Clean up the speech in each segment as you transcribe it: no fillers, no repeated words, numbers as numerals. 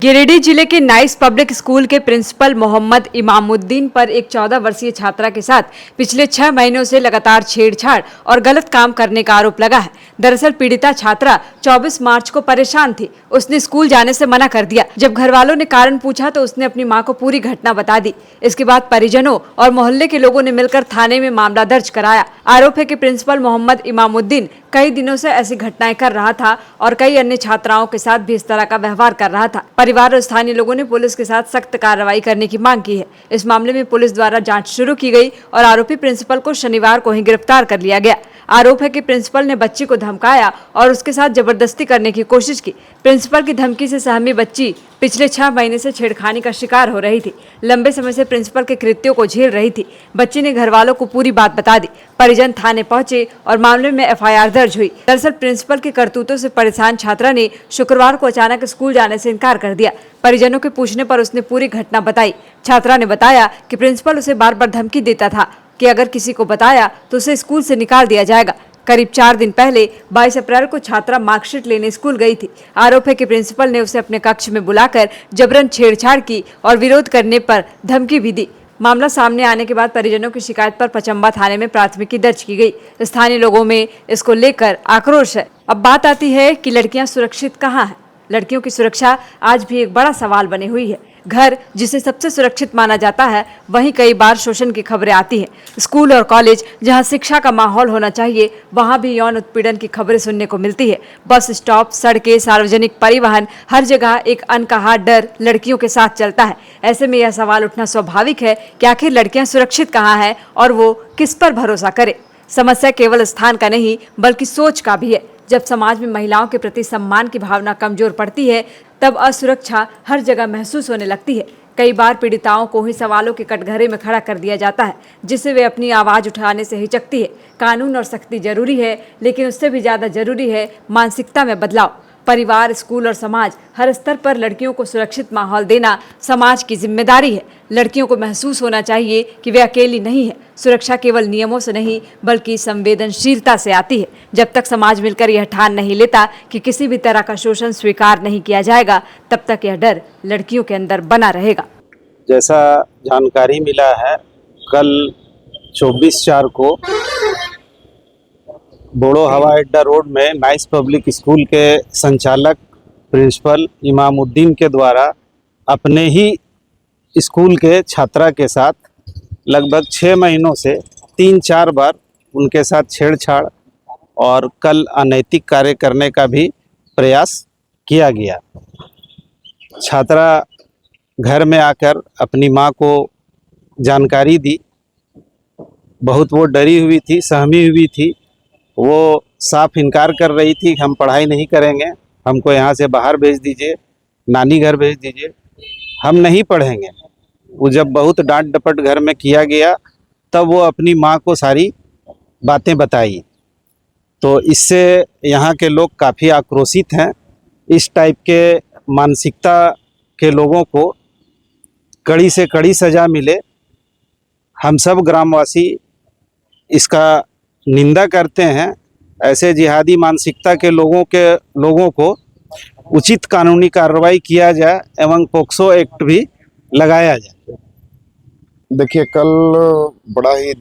गिरिडीह जिले के nice public school के प्रिंसिपल मोहम्मद इमामुद्दीन पर एक 14 वर्षीय छात्रा के साथ पिछले 6 महीनों से लगातार छेड़छाड़ और गलत काम करने का आरोप लगा है। दरअसल पीड़िता छात्रा 24 मार्च को परेशान थी। उसने स्कूल जाने से मना कर दिया। जब घर वालों ने कारण पूछा तो उसने अपनी मां को पूरी घटना बता दी। इसके बाद परिजनों और मोहल्ले के लोगों ने मिलकर थाने में मामला दर्ज कराया। आरोप है कि प्रिंसिपल मोहम्मद इमामुद्दीन कई दिनों से ऐसी घटनाएं कर रहा था और कई अन्य छात्राओं के साथ भी इस तरह का व्यवहार कर रहा था। परिवार और स्थानीय लोगों ने पुलिस के साथ सख्त कार्रवाई करने की मांग की है। इस मामले में पुलिस द्वारा जांच शुरू की गई और आरोपी प्रिंसिपल को शनिवार को ही गिरफ्तार कर लिया गया। आरोप है कि प्रिंसिपल ने बच्ची को धमकाया और उसके साथ जबरदस्ती करने की कोशिश की। प्रिंसिपल की धमकी से सहमी बच्ची पिछले 6 महीने से छेड़खानी का शिकार हो रही थी। लंबे समय से प्रिंसिपल के कृत्यों को झेल रही थी। बच्ची ने घर वालों को पूरी बात बता दी। परिजन थाने पहुंचे और मामले में एफआईआर दर्ज हुई। दरअसल प्रिंसिपल के करतूतों से परेशान छात्रा ने शुक्रवार को अचानक स्कूल जाने से इनकार कर दिया। परिजनों के पूछने पर उसने पूरी घटना बताई। छात्रा ने बताया कि प्रिंसिपल उसे बार बार धमकी देता था कि अगर किसी को बताया तो उसे स्कूल से निकाल दिया जाएगा। करीब 4 दिन पहले 22 अप्रैल को छात्रा मार्कशीट लेने स्कूल गई थी। आरोप है कि प्रिंसिपल ने उसे अपने कक्ष में बुलाकर जबरन छेड़छाड़ की और विरोध करने पर धमकी भी दी। मामला सामने आने के बाद परिजनों की शिकायत पर पचम्बा थाने में प्राथमिकी दर्ज की गई। स्थानीय लोगों में इसको लेकर आक्रोश है। अब बात आती है कि लड़कियां सुरक्षित कहाँ हैं। लड़कियों की सुरक्षा आज भी एक बड़ा सवाल बनी हुई है। घर जिसे सबसे सुरक्षित माना जाता है, वहीं कई बार शोषण की खबरें आती हैं। स्कूल और कॉलेज जहां शिक्षा का माहौल होना चाहिए, वहां भी यौन उत्पीड़न की खबरें सुनने को मिलती है। बस स्टॉप, सड़कें, सार्वजनिक परिवहन, हर जगह एक अनकहा डर लड़कियों के साथ चलता है। ऐसे में यह सवाल उठना स्वाभाविक है कि आखिर लड़कियां सुरक्षित कहाँ हैं और वो किस पर भरोसा करे। समस्या केवल स्थान का नहीं बल्कि सोच का भी है। जब समाज में महिलाओं के प्रति सम्मान की भावना कमजोर पड़ती है, तब असुरक्षा हर जगह महसूस होने लगती है। कई बार पीड़िताओं को ही सवालों के कटघरे में खड़ा कर दिया जाता है, जिससे वे अपनी आवाज उठाने से हिचकती है। कानून और सख्ती जरूरी है, लेकिन उससे भी ज्यादा जरूरी है मानसिकता में बदलाव। परिवार, स्कूल और समाज हर स्तर पर लड़कियों को सुरक्षित माहौल देना समाज की जिम्मेदारी है। लड़कियों को महसूस होना चाहिए कि वे अकेली नहीं है। सुरक्षा केवल नियमों से नहीं बल्कि संवेदनशीलता से आती है। जब तक समाज मिलकर यह ठान नहीं लेता कि किसी भी तरह का शोषण स्वीकार नहीं किया जाएगा, तब तक यह डर लड़कियों के अंदर बना रहेगा। जैसा जानकारी मिला है, कल 24/4 को बोड़ो हवाई अड्डा रोड में नाइस पब्लिक स्कूल के संचालक प्रिंसिपल इमामुद्दीन के द्वारा अपने ही स्कूल के छात्रा के साथ लगभग 6 महीनों से 3-4 बार उनके साथ छेड़छाड़ और कल अनैतिक कार्य करने का भी प्रयास किया गया। छात्रा घर में आकर अपनी मां को जानकारी दी। बहुत वो डरी हुई थी, सहमी हुई थी। वो साफ इनकार कर रही थी कि हम पढ़ाई नहीं करेंगे, हमको यहाँ से बाहर भेज दीजिए, नानी घर भेज दीजिए, हम नहीं पढ़ेंगे। वो जब बहुत डांट डपट घर में किया गया, तब वो अपनी माँ को सारी बातें बताई। तो इससे यहाँ के लोग काफ़ी आक्रोशित हैं। इस टाइप के मानसिकता के लोगों को कड़ी से कड़ी सज़ा मिले। हम सब ग्रामवासी इसका निंदा करते हैं। ऐसे जिहादी मानसिकता के लोगों को उचित कानूनी कार्रवाई किया जाए एवं पोक्सो एक्ट भी लगाया जाए। देखिए, कल बड़ा ही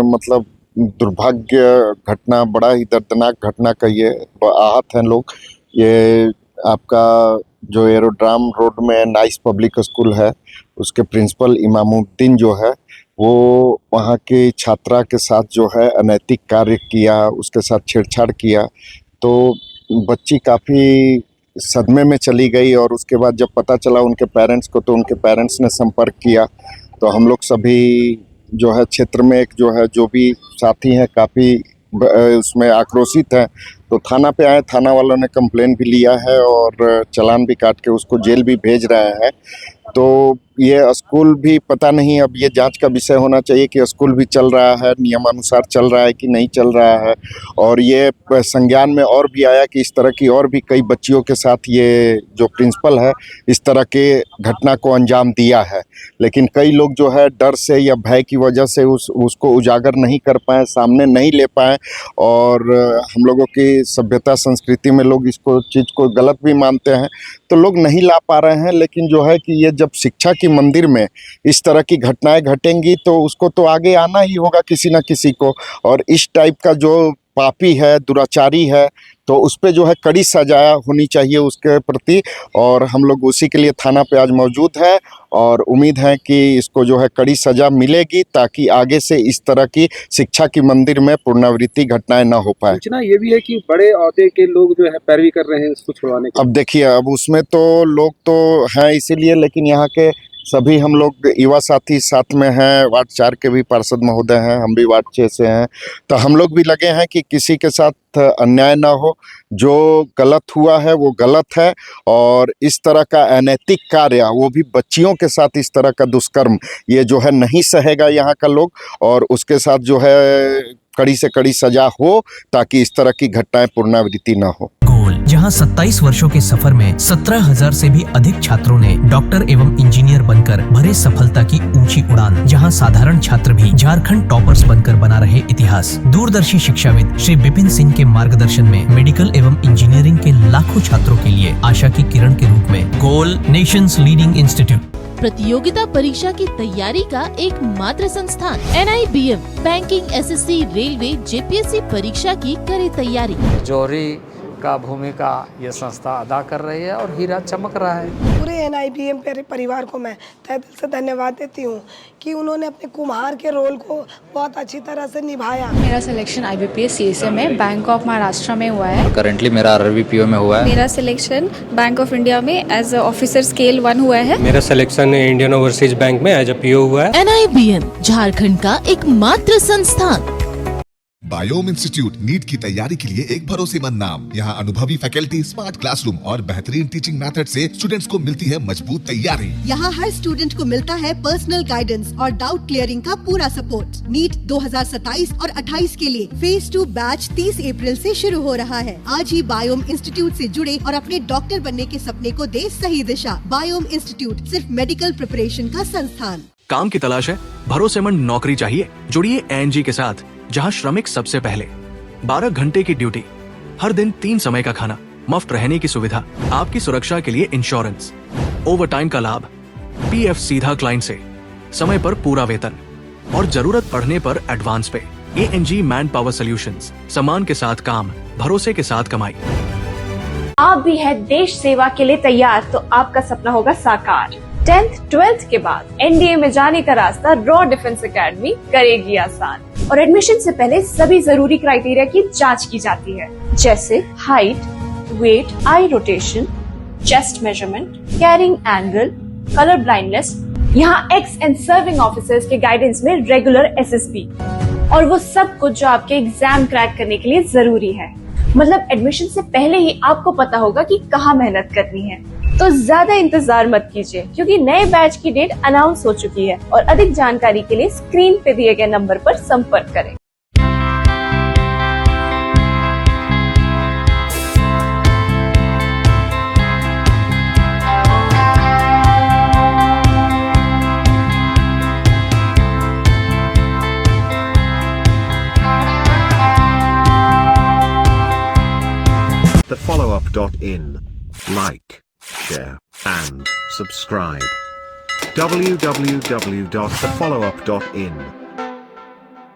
मतलब दुर्भाग्य घटना, बड़ा ही दर्दनाक घटना कहिए, आहत हैं लोग। ये आपका जो एरोड्राम रोड में नाइस पब्लिक स्कूल है, उसके प्रिंसिपल इमामुद्दीन जो है, वो वहाँ की छात्रा के साथ जो है अनैतिक कार्य किया, उसके साथ छेड़छाड़ किया। तो बच्ची काफ़ी सदमे में चली गई और उसके बाद जब पता चला उनके पेरेंट्स को, तो उनके पेरेंट्स ने संपर्क किया। तो हम लोग सभी जो है क्षेत्र में एक जो है, जो भी साथी हैं, काफ़ी उसमें आक्रोशित हैं। तो थाना पे आए, थाना वालों ने कंप्लेन भी लिया है और चालान भी काट के उसको जेल भी भेज रहे हैं। तो ये स्कूल भी पता नहीं, अब ये जांच का विषय होना चाहिए कि स्कूल भी चल रहा है, नियमानुसार चल रहा है कि नहीं चल रहा है। और ये संज्ञान में और भी आया कि इस तरह की और भी कई बच्चियों के साथ ये जो प्रिंसिपल है इस तरह के घटना को अंजाम दिया है। लेकिन कई लोग जो है डर से या भय की वजह से उसको उजागर नहीं कर पाए, सामने नहीं ले पाए। और हम लोगों की सभ्यता संस्कृति में लोग इसको चीज़ को गलत भी मानते हैं, तो लोग नहीं ला पा रहे हैं। लेकिन जो है कि ये जब शिक्षा की मंदिर में इस तरह की घटनाएं घटेंगी तो उसको तो आगे आना ही होगा किसी न किसी को। और इस टाइप का जो पापी है, दुराचारी है, तो उस पे जो है कड़ी सजा होनी चाहिए उसके प्रति। और हम लोग उसी के लिए थाना पे आज मौजूद है और उम्मीद है कि इसको जो है कड़ी सजा मिलेगी ताकि आगे से इस तरह की शिक्षा की मंदिर में पुनरावृत्ति घटनाएं ना हो पाए। सूचना ये भी है कि बड़े ओहदे के लोग जो है पैरवी कर रहे हैं इसको छुड़वाने की। अब देखिए, अब उसमें तो लोग तो हैं इसीलिए, लेकिन यहाँ के सभी हम लोग युवा साथी साथ में हैं। वार्ड 4 के भी पार्षद महोदय हैं, हम भी वार्ड 6 से हैं, तो हम लोग भी लगे हैं कि किसी के साथ अन्याय ना हो। जो गलत हुआ है वो गलत है, और इस तरह का अनैतिक कार्य, वो भी बच्चियों के साथ इस तरह का दुष्कर्म, ये जो है नहीं सहेगा यहाँ का लोग। और उसके साथ जो है कड़ी से कड़ी सजा हो ताकि इस तरह की घटनाएं पुनरावृत्ति ना हो। जहां 27 वर्षों के सफर में 17,000 से भी अधिक छात्रों ने डॉक्टर एवं इंजीनियर बनकर भरे सफलता की ऊंची उड़ान। जहां साधारण छात्र भी झारखंड टॉपर्स बनकर बना रहे इतिहास। दूरदर्शी शिक्षाविद श्री विपिन सिंह के मार्गदर्शन में मेडिकल एवं इंजीनियरिंग के लाखों छात्रों के लिए आशा की किरण के रूप में गोल नेशंस लीडिंग इंस्टीट्यूट। प्रतियोगिता परीक्षा की तैयारी का एक मात्र संस्थान NIBM banking, SSC, railway, JPSC परीक्षा की करे तैयारी। जौहरी का भूमिका ये संस्था अदा कर रही है और हीरा चमक रहा है। पूरे NIBM परिवार को मैं तहे दिल से धन्यवाद देती हूँ कि उन्होंने अपने कुम्हार के रोल को बहुत अच्छी तरह से निभाया। मेरा सिलेक्शन IBPS CSA में बैंक ऑफ महाराष्ट्र में हुआ है। करंटली मेरा RRBPO में हुआ है। मेरा सिलेक्शन बैंक ऑफ इंडिया में एज ऑफिसर स्केल 1 हुआ है। मेरा सिलेक्शन इंडियन ओवरसीज बैंक में एज PO हुआ है। NIBM झारखंड का एक मात्र संस्थान। बायोम इंस्टीट्यूट नीट की तैयारी के लिए एक भरोसेमंद नाम। यहाँ अनुभवी फैकल्टी, स्मार्ट क्लासरूम और बेहतरीन टीचिंग मेथड से स्टूडेंट्स को मिलती है मजबूत तैयारी। यहाँ हर स्टूडेंट को मिलता है पर्सनल गाइडेंस और डाउट क्लियरिंग का पूरा सपोर्ट। नीट 2027 और 28 के लिए फेज 2 बैच 30 अप्रैल से शुरू हो रहा है। आज ही बायोम इंस्टीट्यूट से जुड़े और अपने डॉक्टर बनने के सपने को दे सही दिशा। बायोम इंस्टीट्यूट सिर्फ मेडिकल प्रिपरेशन का संस्थान। काम की तलाश है, भरोसेमंद नौकरी चाहिए, जुड़िए ANG के साथ, जहां श्रमिक सबसे पहले। 12 घंटे की ड्यूटी, हर दिन 3 समय का खाना, मुफ्त रहने की सुविधा, आपकी सुरक्षा के लिए इंश्योरेंस, ओवर टाइम का लाभ, PF सीधा क्लाइंट से, समय पर पूरा वेतन और जरूरत पड़ने पर एडवांस पे। ANG मैन पावर सॉल्यूशंस, सम्मान के साथ काम, भरोसे के साथ कमाई। आप भी है देश सेवा के लिए तैयार तो आपका सपना होगा साकार। 10th 12th के बाद NDA में जाने का रास्ता रॉ डिफेंस एकेडमी करेगी आसान। और एडमिशन से पहले सभी जरूरी क्राइटेरिया की जांच की जाती है, जैसे height, weight, eye rotation, chest measurement, carrying angle, colour blindness. यहाँ एक्स एंड सर्विंग ऑफिसर्स के गाइडेंस में रेगुलर SSB और वो सब कुछ जो आपके एग्जाम क्रैक करने के लिए जरूरी है। मतलब एडमिशन से पहले ही आपको पता होगा कि कहाँ मेहनत करनी है। तो ज्यादा इंतजार मत कीजिए क्योंकि नए बैच की डेट अनाउंस हो चुकी है और अधिक जानकारी के लिए स्क्रीन पे दिए गए नंबर पर संपर्क करें। thefollowup.in. Like, share, and subscribe. www.thefollowup.in